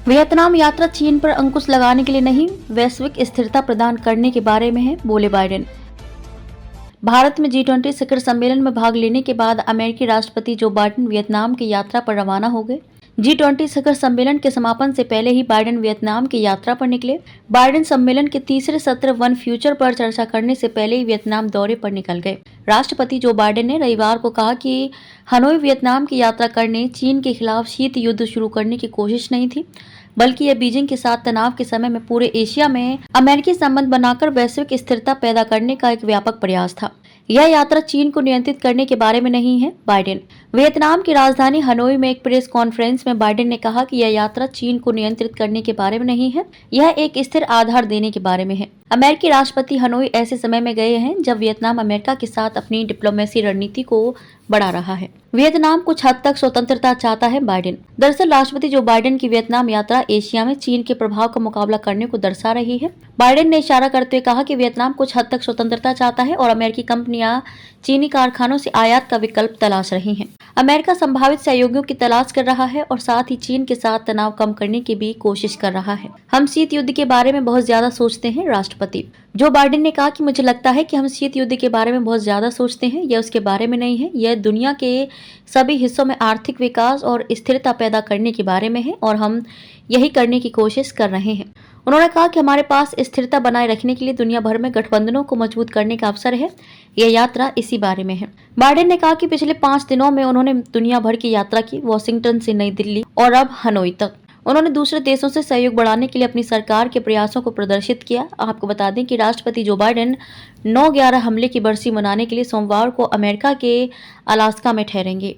Vietnam यात्रा चीन पर अंकुश लगाने के लिए नहीं, वैश्विक स्थिरता प्रदान करने के बारे में है, बोले बाइडेन। भारत में G20 शिखर सम्मेलन में भाग लेने के बाद अमेरिकी राष्ट्रपति जो बाइडेन वियतनाम की यात्रा पर रवाना हो गए। G20 शिखर सम्मेलन के समापन से पहले ही बाइडेन वियतनाम की यात्रा पर निकले। बाइडेन सम्मेलन के तीसरे सत्र वन फ्यूचर पर चर्चा करने से पहले ही वियतनाम दौरे पर निकल गए। राष्ट्रपति जो बाइडेन ने रविवार को कहा कि हनोई वियतनाम की यात्रा करने चीन के खिलाफ शीत युद्ध शुरू करने की कोशिश नहीं थी, बल्कि यह बीजिंग के साथ तनाव के समय में पूरे एशिया में अमेरिकी संबंध बनाकर वैश्विक स्थिरता पैदा करने का एक व्यापक प्रयास था। यह यात्रा चीन को नियंत्रित करने के बारे में नहीं है, बाइडेन। वियतनाम की राजधानी हनोई में एक प्रेस कॉन्फ्रेंस में बाइडेन ने कहा कि यह यात्रा चीन को नियंत्रित करने के बारे में नहीं है, यह एक स्थिर आधार देने के बारे में है। अमेरिकी राष्ट्रपति हनोई ऐसे समय में गए हैं जब वियतनाम अमेरिका के साथ अपनी डिप्लोमेसी रणनीति को बढ़ा रहा है। वियतनाम कुछ हद तक स्वतंत्रता चाहता है, बाइडेन। दरअसल राष्ट्रपति जो बाइडेन की वियतनाम यात्रा एशिया में चीन के प्रभाव का मुकाबला करने को दर्शा रही है। बाइडेन ने इशारा करते हुए कहा कि वियतनाम कुछ हद तक स्वतंत्रता चाहता है और अमेरिकी कंपनियां चीनी कारखानों से आयात का विकल्प तलाश रही हैं। अमेरिका संभावित सहयोगियों की तलाश कर रहा है और साथ ही चीन के साथ तनाव कम करने की भी कोशिश कर रहा है। हम शीत युद्ध के बारे में बहुत ज्यादा सोचते हैं, राष्ट्रपति जो बाइडेन ने कहा कि मुझे लगता है कि हम शीत युद्ध के बारे में बहुत ज्यादा सोचते हैं, यह उसके बारे में नहीं है, यह दुनिया के सभी हिस्सों में आर्थिक विकास और स्थिरता पैदा करने के बारे में है और हम यही करने की कोशिश कर रहे हैं। उन्होंने कहा कि हमारे पास स्थिरता बनाए रखने के लिए दुनिया भर में गठबंधनों को मजबूत करने का अवसर है, यह यात्रा इसी बारे में है। बाइडेन ने कहा कि पिछले 5 दिनों में उन्होंने दुनिया भर की यात्रा की, वॉशिंगटन से नई दिल्ली और अब हनोई तक। उन्होंने दूसरे देशों से सहयोग बढ़ाने के लिए अपनी सरकार के प्रयासों को प्रदर्शित किया। आपको बता दें कि राष्ट्रपति जो बाइडेन 9/11 हमले की बरसी मनाने के लिए सोमवार को अमेरिका के अलास्का में ठहरेंगे।